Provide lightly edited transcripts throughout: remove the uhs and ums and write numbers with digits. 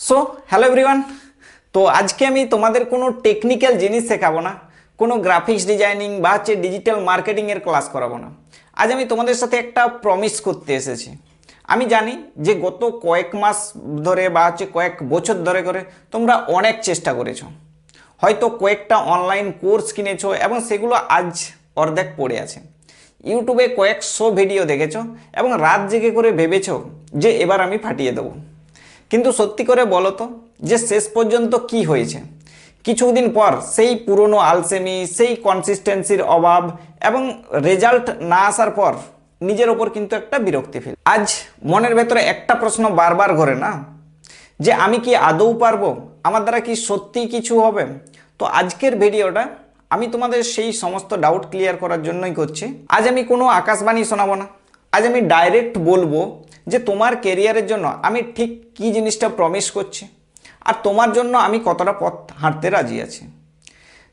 So hello everyone. তো আজকে আমি তোমাদের কোনো টেকনিক্যাল জিনিস শেখাবো না, কোনো গ্রাফিক্স ডিজাইনিং বা ডিজিটাল মার্কেটিংয়ের ক্লাস করাবো না। আজ আমি তোমাদের সাথে একটা প্রমিস করতে এসেছি। আমি জানি যে গত কয়েক মাস ধরে বা কয়েক বছর ধরে করে তোমরা অনেক চেষ্টা করেছো, হয়তো কয়েকটা অনলাইন কোর্স কিনেছো এবং সেগুলো আজ অর্ধেক পড়ে আছে। ইউটিউবে কয়েকশো ভিডিও দেখেছো এবং রাত জেগে করে ভেবেছো যে এবার আমি ফাটিয়ে দেবো। কিন্তু সত্যি করে বলো তো যে শেষ পর্যন্ত কি হয়েছে? কিছুদিন পর সেই পুরনো আলসেমি, সেই কনসিস্টেন্সির অভাব এবং রেজাল্ট না আসার পর নিজের ওপর কিন্তু একটা বিরক্তি ফিল। আজ মনের ভেতরে একটা প্রশ্ন বারবার ঘোরে না, যে আমি কি আদৌ পারবো? আমার দ্বারা কি সত্যি কিছু হবে? তো আজকের ভিডিওটা আমি তোমাদের সেই সমস্ত ডাউট ক্লিয়ার করার জন্যই করছি। আজ আমি কোনো আকাশবাণী শোনাবো না, আজ আমি ডাইরেক্ট বলবো যে তোমার কেরিয়ারের জন্য আমি ঠিক কী জিনিসটা প্রমিস করছি আর তোমার জন্য আমি কতটা পথ হাঁটতে রাজি আছি।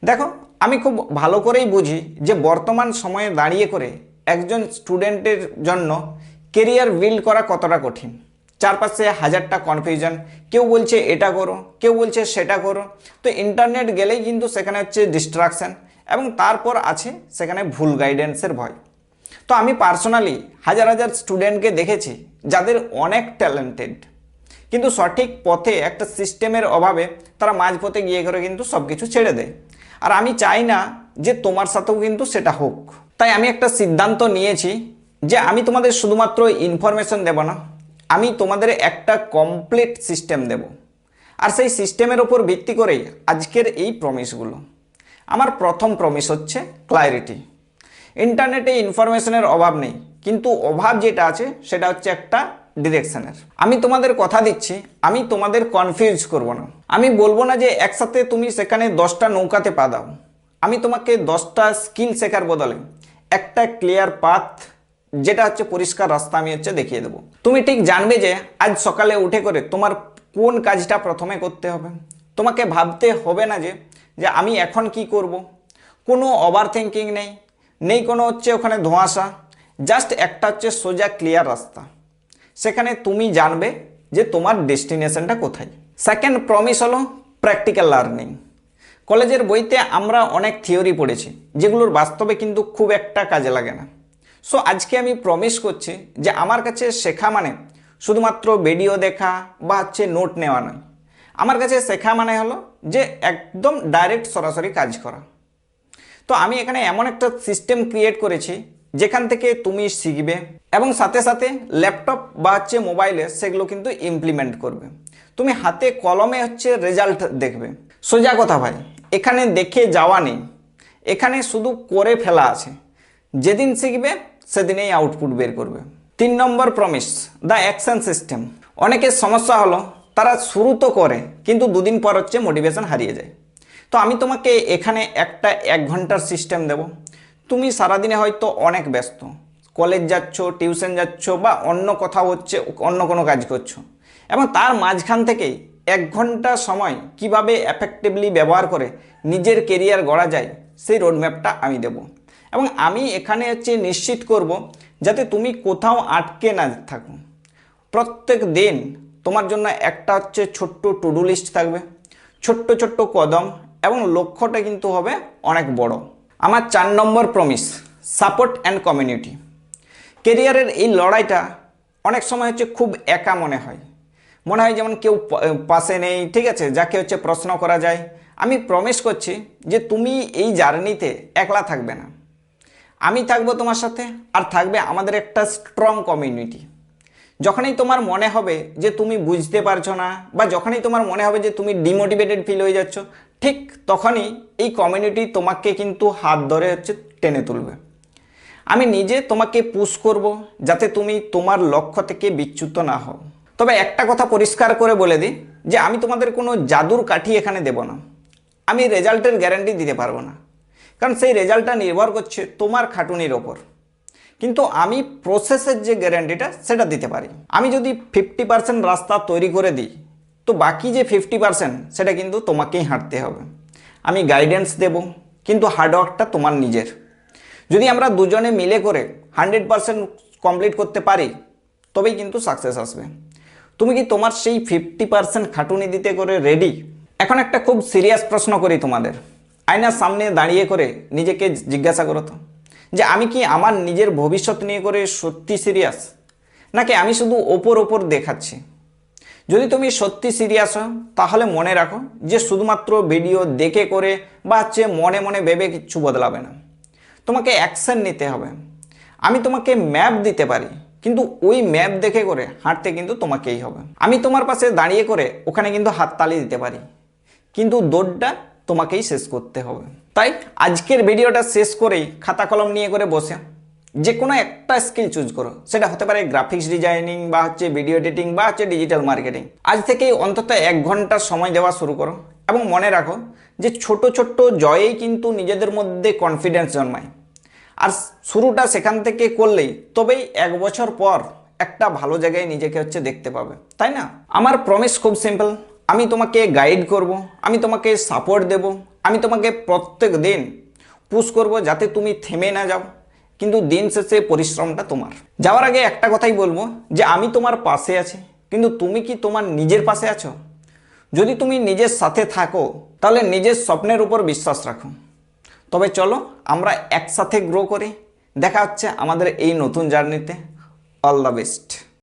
দেখো, আমি খুব ভালো করেই বুঝি যে বর্তমান সময়ে দাঁড়িয়ে করে একজন স্টুডেন্টের জন্য কেরিয়ার বিল্ড করা কতটা কঠিন। চারপাশে হাজারটা কনফিউশন, কেউ বলছে এটা করো, কেউ বলছে সেটা করো। তো ইন্টারনেট গেলেই কিন্তু সেখানে হচ্ছে ডিস্ট্রাকশান এবং তারপর আছে সেখানে ভুল গাইডেন্সের ভয়। তো আমি পার্সোনালি হাজার হাজার স্টুডেন্টকে দেখেছি যাদের অনেক ট্যালেন্টেড, কিন্তু সঠিক পথে একটা সিস্টেমের অভাবে তারা মাঝপথে গিয়ে করে কিন্তু সব কিছু ছেড়ে দেয়। আর আমি চাই না যে তোমার সাথেও কিন্তু সেটা হোক। তাই আমি একটা সিদ্ধান্ত নিয়েছি যে আমি তোমাদের শুধুমাত্র ইনফরমেশন দেব না, আমি তোমাদের একটা কমপ্লিট সিস্টেম দেব। আর সেই সিস্টেমের ওপর ভিত্তি করেই আজকের এই প্রমিসগুলো। আমার প্রথম প্রমিস হচ্ছে ক্ল্যারিটি। ইন্টারনেটে ইনফরমেশনের অভাব নেই, কিন্তু অভাব যেটা আছে সেটা হচ্ছে একটা ডিরেকশনের। আমি তোমাদের কথা দিচ্ছি, আমি তোমাদের কনফিউজ করব না। আমি বলবো না যে একসাথে তুমি সেখানে 10টা নৌকাতে পা দাও। আমি তোমাকে 10টা স্কিল শেখার বদলে একটা ক্লিয়ার পাথ, যেটা হচ্ছে পরিষ্কার রাস্তা, আমি হচ্ছে দেখিয়ে দেবো। তুমি ঠিক জানবে যে আজ সকালে উঠে করে তোমার কোন কাজটা প্রথমে করতে হবে। তোমাকে ভাবতে হবে না যে যে আমি এখন কি করব। কোনো ওভার থিঙ্কিং নেই, নেই কোনো হচ্ছে ওখানে ধোঁয়াশা। জাস্ট একটা হচ্ছে সোজা ক্লিয়ার রাস্তা, সেখানে তুমি জানবে যে তোমার ডেস্টিনেশনটা কোথায়। সেকেন্ড প্রমিস হলো প্র্যাকটিক্যাল লার্নিং। কলেজের বইতে আমরা অনেক থিওরি পড়েছি যেগুলোর বাস্তবে কিন্তু খুব একটা কাজে লাগে না। সো আজকে আমি প্রমিস করছি যে আমার কাছে শেখা মানে শুধুমাত্র ভিডিও দেখা বা হচ্ছে নোট নেওয়া নয়। আমার কাছে শেখা মানে হলো যে একদম ডাইরেক্ট সরাসরি কাজ করা। তো আমি এখানে এমন একটা সিস্টেম ক্রিয়েট করেছি যেখান থেকে তুমি শিখবে এবং সাথে সাথে ল্যাপটপ বা হচ্ছে মোবাইলে সেগুলো কিন্তু ইমপ্লিমেন্ট করবে। তুমি হাতে কলমে হচ্ছে রেজাল্ট দেখবে। সোজা কথা ভাই, এখানে দেখে যাওয়া নেই, এখানে শুধু করে ফেলা আছে। যেদিন শিখবে সেদিনেই আউটপুট বের করবে। 3 নম্বর প্রমিস, দ্য অ্যাকশন সিস্টেম। অনেকের সমস্যা হলো তারা শুরু তো করে কিন্তু দুদিন পর হচ্ছে মোটিভেশন হারিয়ে যায়। তো আমি তোমাকে এখানে একটা 1 ঘন্টার সিস্টেম দেব। তুমি সারাদিনে হয়তো অনেক ব্যস্ত, কলেজ যাচ্ছ, টিউশন যাচ্ছ বা অন্য কোথাও হচ্ছে অন্য কোনো কাজ করছো, এবং তার মাঝখান থেকেই 1 ঘন্টা সময় কিভাবে এফেক্টিভলি ব্যবহার করে নিজের কেরিয়ার গড়া যায় সেই রোডম্যাপটা আমি দেব। এবং আমি এখানে হচ্ছে নিশ্চিত করব যাতে তুমি কোথাও আটকে না থাকো। প্রত্যেক দিন তোমার জন্য একটা হচ্ছে ছোট্ট টু ডু লিস্ট থাকবে, ছোট্ট ছোট্ট কদম, এবং লক্ষ্যটা কিন্তু হবে অনেক বড়। আমার 4 নম্বর প্রমিস, সাপোর্ট অ্যান্ড কমিউনিটি। কেরিয়ারের এই লড়াইটা অনেক সময় হচ্ছে খুব একা মনে হয়, মনে হয় যেমন কেউ পাশে নেই, ঠিক আছে, যাকে হচ্ছে প্রশ্ন করা যায়। আমি প্রমিস করছি যে তুমি এই জার্নিতে একলা থাকবে না। আমি থাকবো তোমার সাথে, আর থাকবে আমাদের একটা স্ট্রং কমিউনিটি। যখনই তোমার মনে হবে যে তুমি বুঝতে পারছো না, বা যখনই তোমার মনে হবে যে তুমি ডিমোটিভেটেড ফিল হয়ে যাচ্ছ, ঠিক তখনই এই কমিউনিটি তোমাকে কিন্তু হাত ধরে হচ্ছে টেনে তুলবে। আমি নিজে তোমাকে পুশ করব যাতে তুমি তোমার লক্ষ্য থেকে বিচ্যুত না হও। তবে একটা কথা পরিষ্কার করে বলে দিই যে আমি তোমাদের কোনো জাদুর কাঠি এখানে দেব না। আমি রেজাল্টের গ্যারান্টি দিতে পারবো না, কারণ সেই রেজাল্টটা নির্ভর করছে তোমার খাটুনির ওপর। কিন্তু আমি প্রসেসের যে গ্যারান্টিটা সেটা দিতে পারি। আমি যদি 50% রাস্তা তৈরি করে দিই, তো বাকি যে 50% সেটা কিন্তু তোমাকেই হাঁটতে হবে। আমি গাইডেন্স দেব, কিন্তু হার্ডওয়ার্কটা তোমার নিজের। যদি আমরা দুজনে মিলে করে 100% কমপ্লিট করতে পারি, তবেই কিন্তু সাকসেস আসবে। তুমি কি তোমার সেই 50% খাটুনি দিতে করে রেডি? এখন একটা খুব সিরিয়াস প্রশ্ন করি তোমাদের। আয়নার সামনে দাঁড়িয়ে করে নিজেকে জিজ্ঞাসা করো তো, যে আমি কি আমার নিজের ভবিষ্যৎ নিয়ে করে সত্যি সিরিয়াস, নাকি আমি শুধু ওপর ওপর দেখাচ্ছি? যদি তুমি সত্যি সিরিয়াস হও তাহলে মনে রাখো যে শুধুমাত্র ভিডিও দেখে করে বা মনে মনে ভেবে কিচ্ছু বদলাবে না। তোমাকে অ্যাকশন নিতে হবে। আমি তোমাকে ম্যাপ দিতে পারি, কিন্তু ওই ম্যাপ দেখে করে হাঁটতে কিন্তু তোমাকেই হবে। আমি তোমার পাশে দাঁড়িয়ে করে ওখানে কিন্তু হাততালি দিতে পারি, কিন্তু দৌড়টা তোমাকেই শেষ করতে হবে। তাই আজকের ভিডিওটা শেষ করেই খাতা কলম নিয়ে করে বসে যে কোনো একটা স্কিল চুজ করো। সেটা হতে পারে গ্রাফিক্স ডিজাইনিং বা ভিডিও এডিটিং বা ডিজিটাল মার্কেটিং। আজ থেকেই অন্তত 1 ঘন্টা সময় দেওয়া শুরু করো এবং মনে রাখো যে ছোট ছোট জয়েই কিন্তু নিজেদের মধ্যে কনফিডেন্স জন্মায়। আর শুরুটা সেখান থেকে করলেই তবেই 1 বছর পর একটা ভালো জায়গায় নিজেকে দেখতে পাবে, তাই না? আমার প্রমিস খুব সিম্পল। আমি তোমাকে গাইড করব, আমি তোমাকে সাপোর্ট দেব, আমি তোমাকে প্রত্যেক দিন পুশ করব যাতে তুমি থেমে না যাও, কিন্তু দিন শেষে পরিশ্রমটা তোমার। যাওয়ার আগে একটা কথাই বলবো যে আমি তোমার পাশে আছি, কিন্তু তুমি কি তোমার নিজের পাশে আছো? যদি তুমি নিজের সাথে থাকো তাহলে নিজের স্বপ্নের উপর বিশ্বাস রাখো। তবে চলো আমরা একসাথে গ্রো করি। দেখা হচ্ছে আমাদের এই নতুন জার্নিতে। All the best.